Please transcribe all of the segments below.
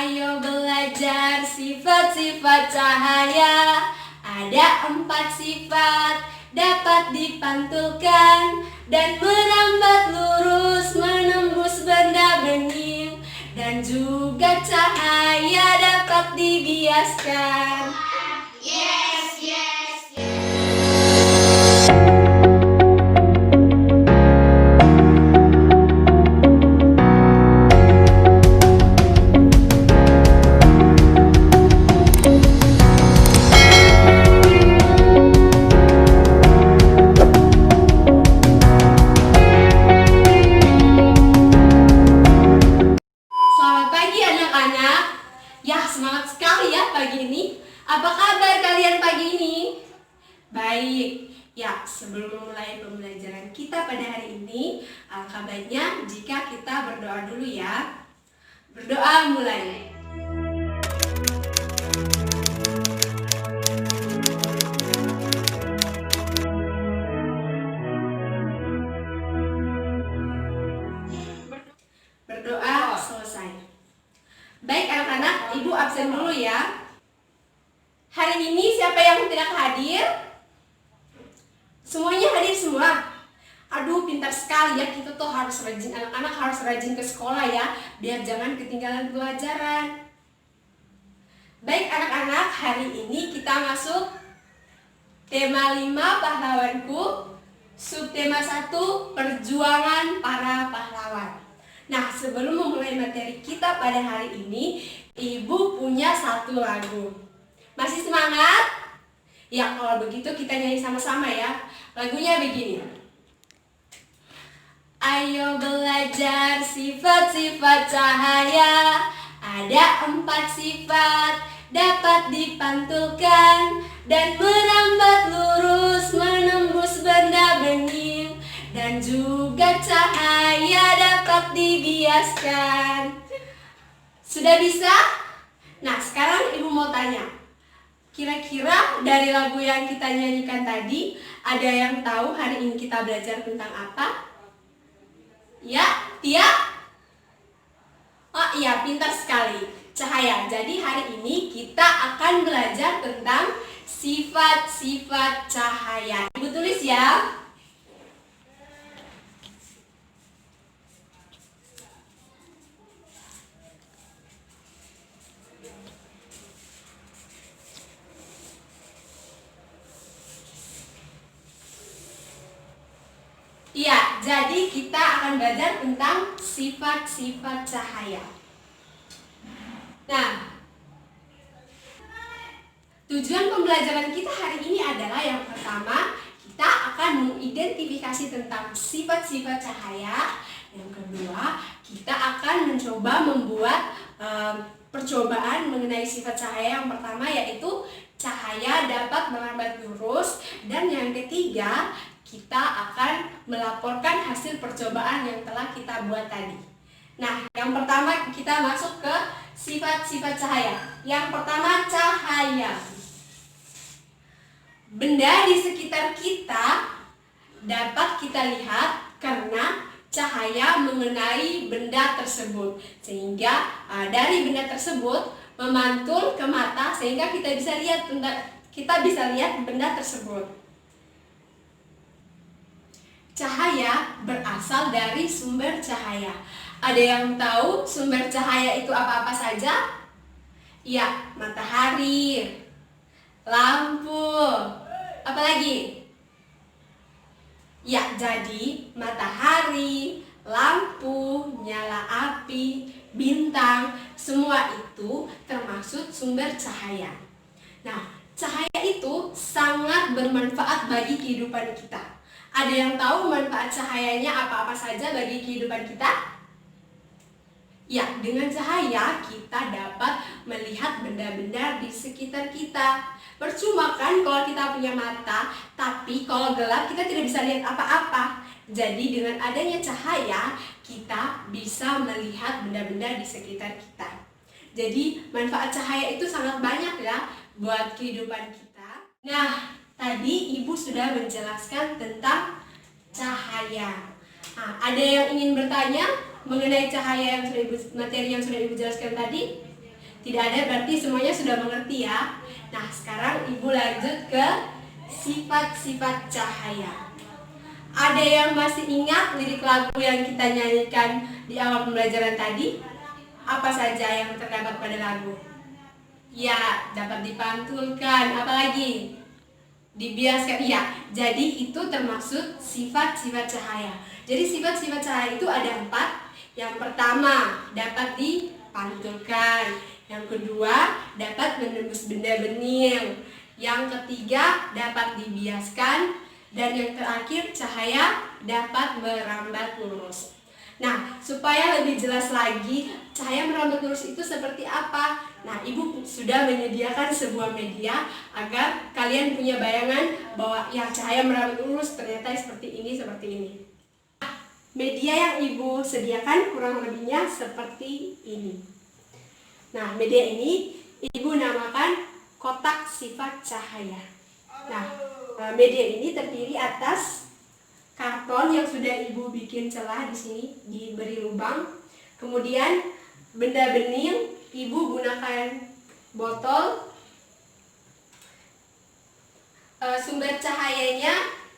Ayo belajar sifat-sifat cahaya. Ada 4 sifat dapat dipantulkan dan merambat lurus menembus benda bening, dan juga cahaya dapat dibiaskan. Yes, yes, yes. Selamat pagi anak-anak. Ya, semangat sekali ya pagi ini. Apa kabar kalian pagi ini? Baik. Ya, sebelum memulai pembelajaran kita pada hari ini, alangkah baiknya jika kita berdoa dulu ya. Berdoa mulai. Berdoa selesai. Baik anak-anak, ibu absen dulu ya. Hari ini siapa yang tidak hadir? Semuanya hadir semua. Aduh, pintar sekali ya. Kita tuh harus rajin, anak-anak harus rajin ke sekolah ya, biar jangan ketinggalan pelajaran. Baik anak-anak, hari ini kita masuk tema 5 pahlawanku, subtema 1 perjuangan para pahlawan. Nah, sebelum memulai materi kita pada hari ini, ibu punya satu lagu. Masih semangat? Ya, kalau begitu kita nyanyi sama-sama ya. Lagunya begini. Ayo belajar sifat-sifat cahaya. Ada 4 sifat dapat dipantulkan dan merambat lurus menembus benda bening, dan juga cahaya dapat dibiaskan. Sudah bisa? Nah, sekarang ibu mau tanya. Kira-kira dari lagu yang kita nyanyikan tadi, ada yang tahu hari ini kita belajar tentang apa? Ya, Tia? Oh iya, pintar sekali. Cahaya. Jadi hari ini kita akan belajar tentang sifat-sifat cahaya. Ibu tulis ya. Iya, jadi kita akan belajar tentang sifat-sifat cahaya. Nah, tujuan pembelajaran kita hari ini adalah yang pertama, kita akan mengidentifikasi tentang sifat-sifat cahaya. Yang kedua, kita akan mencoba membuat percobaan mengenai sifat cahaya yang pertama, yaitu cahaya dapat merambat lurus. Dan yang ketiga, kita akan melaporkan hasil percobaan yang telah kita buat tadi. Nah, yang pertama kita masuk ke sifat-sifat cahaya. Yang pertama, cahaya. Benda di sekitar kita dapat kita lihat karena cahaya mengenai benda tersebut. Sehingga dari benda tersebut memantul ke mata sehingga kita bisa lihat benda tersebut. Cahaya berasal dari sumber cahaya. Ada yang tahu sumber cahaya itu apa-apa saja? Ya, matahari, lampu, apa lagi? Ya, jadi matahari, lampu, nyala api, bintang, semua itu termasuk sumber cahaya. Nah, cahaya itu sangat bermanfaat bagi kehidupan kita. Ada yang tahu manfaat cahayanya apa-apa saja bagi kehidupan kita? Ya, dengan cahaya kita dapat melihat benda-benda di sekitar kita. Percuma kan kalau kita punya mata, tapi kalau gelap kita tidak bisa lihat apa-apa. Jadi dengan adanya cahaya, kita bisa melihat benda-benda di sekitar kita. Jadi manfaat cahaya itu sangat banyak ya buat kehidupan kita. Nah, tadi ibu sudah menjelaskan tentang cahaya. Nah, ada yang ingin bertanya mengenai cahaya yang materi yang sudah ibu jelaskan tadi? Tidak ada berarti semuanya sudah mengerti ya. Nah, sekarang Ibu lanjut ke sifat-sifat cahaya. Ada yang masih ingat lirik lagu yang kita nyanyikan di awal pembelajaran tadi? Apa saja yang terdapat pada lagu? Ya, dapat dipantulkan. Apalagi? Dibiaskan. Ya, jadi itu termasuk sifat-sifat cahaya. Jadi sifat-sifat cahaya itu ada 4. Yang pertama, dapat dipantulkan. Yang kedua, dapat menembus benda bening. Yang ketiga, dapat dibiaskan. Dan yang terakhir, cahaya dapat merambat lurus. Nah, supaya lebih jelas lagi, cahaya merambat lurus itu seperti apa? Nah, Ibu sudah menyediakan sebuah media agar kalian punya bayangan bahwa ya cahaya merambat lurus ternyata seperti ini, seperti ini. Media yang Ibu sediakan kurang lebihnya seperti ini. Nah, media ini Ibu namakan kotak sifat cahaya. Nah, media ini terdiri atas karton yang sudah Ibu bikin celah di sini, diberi lubang. Kemudian benda bening, Ibu gunakan botol. Sumber cahayanya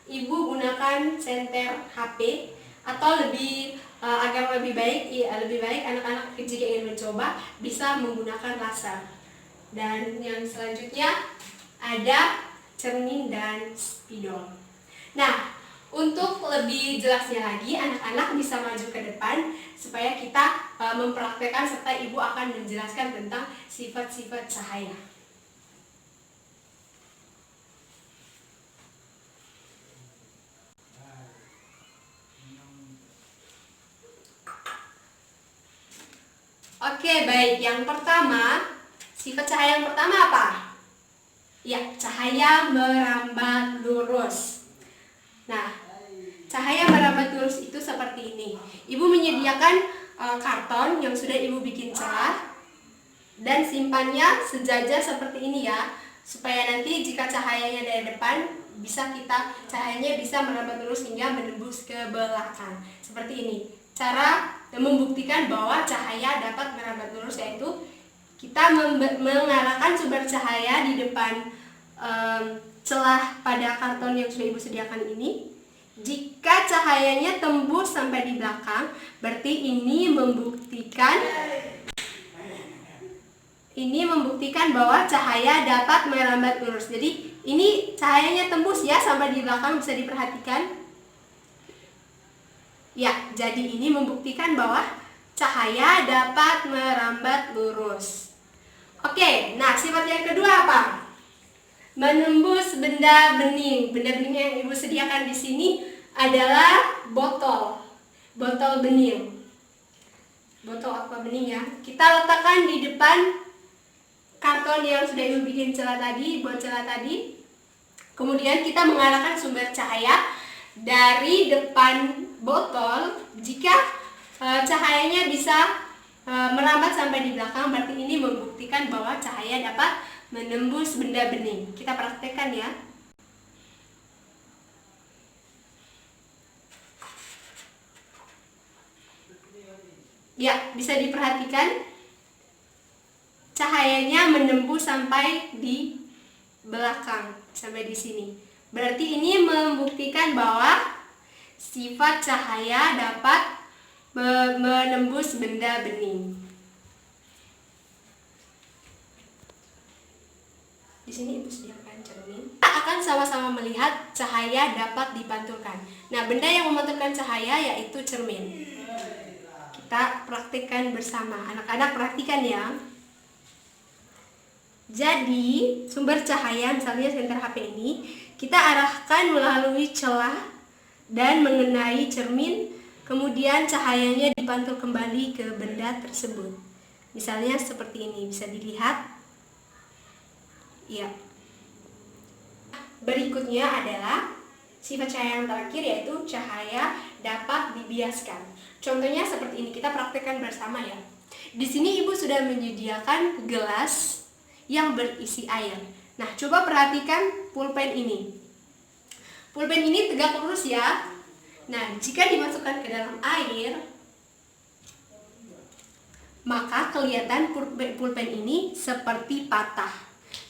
Ibu gunakan senter HP atau agar lebih baik anak-anak jika ingin mencoba bisa menggunakan laser. Dan yang selanjutnya ada cermin dan spidol. Nah, untuk lebih jelasnya lagi, anak-anak bisa maju ke depan supaya kita mempraktekkan serta Ibu akan menjelaskan tentang sifat-sifat cahaya. Oke, baik. Yang pertama, sifat cahaya yang pertama apa? Ya, cahaya merambat lurus. Nah, cahaya merambat lurus itu seperti ini. Ibu menyediakan karton yang sudah Ibu bikin celah dan simpannya sejajar seperti ini ya, supaya nanti jika cahayanya dari depan cahayanya bisa merambat lurus hingga menembus ke belakang. Seperti ini. Cara membuktikan bahwa cahaya dapat merambat lurus yaitu kita mengarahkan sumber cahaya di depan celah pada karton yang sudah Ibu sediakan ini. Jika cahayanya tembus sampai di belakang, berarti ini membuktikan bahwa cahaya dapat merambat lurus. Jadi ini cahayanya tembus ya sampai di belakang, bisa diperhatikan. Ya, jadi ini membuktikan bahwa cahaya dapat merambat lurus. Oke, nah sifat yang kedua apa? Menembus benda bening. Benda bening yang Ibu sediakan di sini adalah botol bening. Botol aqua bening ya. Kita letakkan di depan karton yang sudah Ibu bikin celah tadi. Kemudian kita mengarahkan sumber cahaya dari depan botol. Jika cahayanya bisa merambat sampai di belakang, berarti ini membuktikan bahwa cahaya dapat menembus benda bening. Kita praktekkan ya. Ya, bisa diperhatikan cahayanya menembus sampai di belakang, sampai di sini. Berarti ini membuktikan bahwa sifat cahaya dapat menembus benda bening. Di sini Ibu sediakan cermin. Kita akan sama-sama melihat cahaya dapat dipantulkan. Nah, benda yang memantulkan cahaya yaitu cermin. Kita praktikkan bersama. Anak-anak praktikan ya. Jadi, sumber cahaya misalnya senter HP ini kita arahkan melalui celah dan mengenai cermin, kemudian cahayanya dipantul kembali ke benda tersebut. Misalnya seperti ini, bisa dilihat. Ya. Berikutnya adalah sifat cahaya yang terakhir yaitu cahaya dapat dibiaskan. Contohnya seperti ini, kita praktekkan bersama ya. Di sini Ibu sudah menyediakan gelas yang berisi air. Nah, coba perhatikan pulpen ini. Pulpen ini tegak lurus ya. Nah, jika dimasukkan ke dalam air, maka kelihatan pulpen ini seperti patah.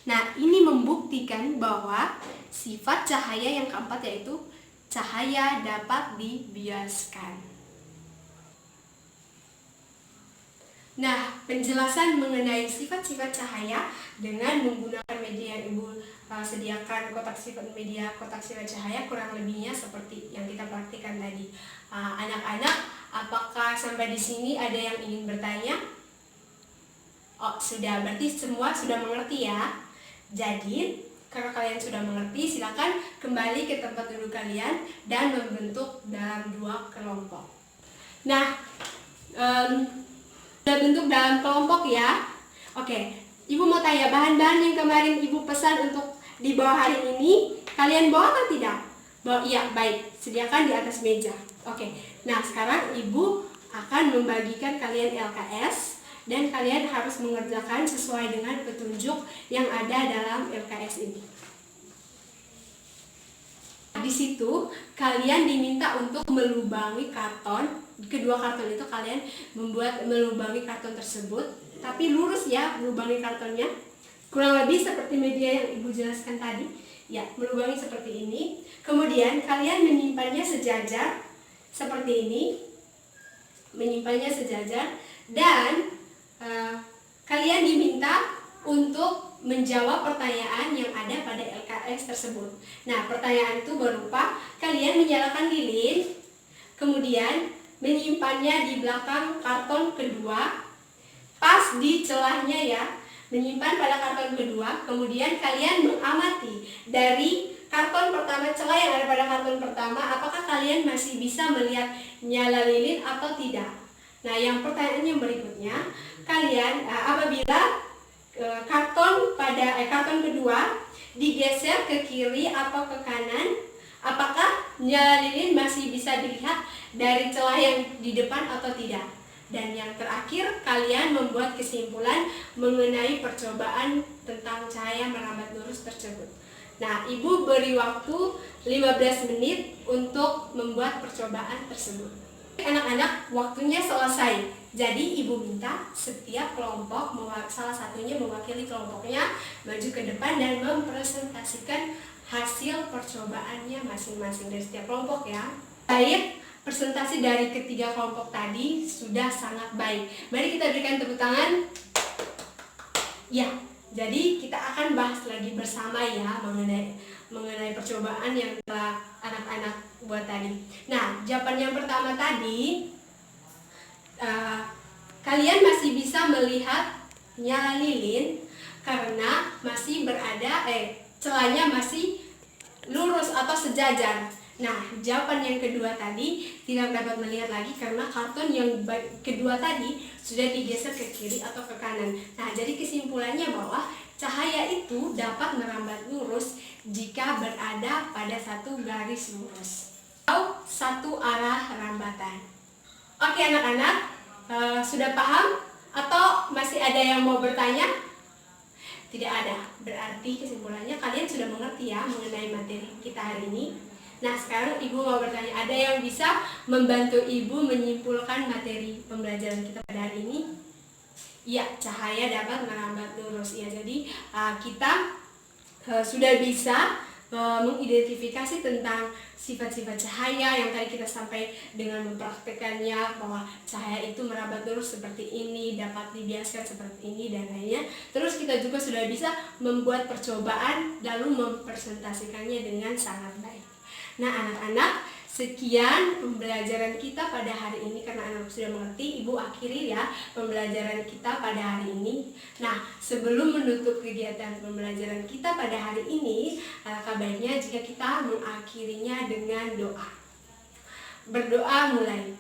Nah, ini membuktikan bahwa sifat cahaya yang keempat yaitu cahaya dapat dibiaskan. Nah, penjelasan mengenai sifat-sifat cahaya dengan menggunakan media yang Ibu sediakan, kotak sifat media, kotak sifat cahaya, kurang lebihnya seperti yang kita praktikkan tadi. Anak-anak, apakah sampai di sini ada yang ingin bertanya? Oh, sudah, berarti semua sudah mengerti ya. Jadi, kalau kalian sudah mengerti, silakan kembali ke tempat duduk kalian dan membentuk dalam 2 kelompok. Nah, sudah bentuk dalam kelompok ya. Oke, Ibu mau tanya, bahan-bahan yang kemarin Ibu pesan untuk dibawa hari ini, kalian bawa atau tidak? Bawa, iya, baik, sediakan di atas meja. Oke, nah sekarang Ibu akan membagikan kalian LKS dan kalian harus mengerjakan sesuai dengan petunjuk yang ada dalam LKS ini. Di situ kalian diminta untuk melubangi karton. Kedua karton itu kalian melubangi karton tersebut, tapi lurus ya melubangi kartonnya. Kurang lebih seperti media yang Ibu jelaskan tadi. Ya, melubangi seperti ini. Kemudian kalian menyimpannya sejajar seperti ini. Menyimpannya sejajar dan kalian diminta untuk menjawab pertanyaan yang ada pada LKS tersebut. Nah, pertanyaan itu berupa kalian menyalakan lilin, kemudian menyimpannya di belakang karton kedua, pas di celahnya ya, menyimpan pada karton kedua, kemudian kalian mengamati dari karton pertama, celah yang ada pada karton pertama, apakah kalian masih bisa melihat nyala lilin atau tidak. Nah, yang pertanyaan yang berikutnya, kalian apabila karton kedua digeser ke kiri atau ke kanan, apakah nyala lilin masih bisa dilihat dari celah yang di depan atau tidak. Dan yang terakhir, kalian membuat kesimpulan mengenai percobaan tentang cahaya merambat lurus tersebut. Nah, Ibu beri waktu 15 menit untuk membuat percobaan tersebut. Anak-anak, waktunya selesai. Jadi Ibu minta setiap kelompok, salah satunya mewakili kelompoknya, maju ke depan dan mempresentasikan hasil percobaannya masing-masing dari setiap kelompok ya. Baik, presentasi dari ketiga kelompok tadi sudah sangat baik. Mari kita berikan tepuk tangan. Ya, jadi kita akan bahas lagi bersama ya mengenai percobaan yang telah anak-anak buat tadi. Nah, jawaban yang pertama tadi, kalian masih bisa melihat nyala lilin karena masih berada celahnya masih lurus atau sejajar. Nah, jawaban yang kedua tadi tidak dapat melihat lagi karena karton yang kedua tadi sudah digeser ke kiri atau ke kanan. Nah, jadi kesimpulannya bahwa cahaya itu dapat merambat lurus jika berada pada satu garis lurus atau satu arah rambatan. Oke anak-anak, sudah paham atau masih ada yang mau bertanya? Tidak ada. Berarti kesimpulannya kalian sudah mengerti ya mengenai materi kita hari ini. Nah, sekarang Ibu mau bertanya, ada yang bisa membantu Ibu menyimpulkan materi pembelajaran kita pada hari ini? Ya, cahaya dapat merambat lurus. Ya, jadi kita sudah bisa mengidentifikasi tentang sifat-sifat cahaya yang tadi kita sampai dengan mempraktekannya, bahwa cahaya itu merambat lurus seperti ini, dapat dibiaskan seperti ini dan lainnya. Terus kita juga sudah bisa membuat percobaan lalu mempresentasikannya dengan sangat baik. Nah anak-anak, sekian pembelajaran kita pada hari ini. Karena anak sudah mengerti, Ibu akhiri ya pembelajaran kita pada hari ini. Nah, sebelum menutup kegiatan pembelajaran kita pada hari ini, kabarnya jika kita mengakhirinya dengan doa. Berdoa mulai.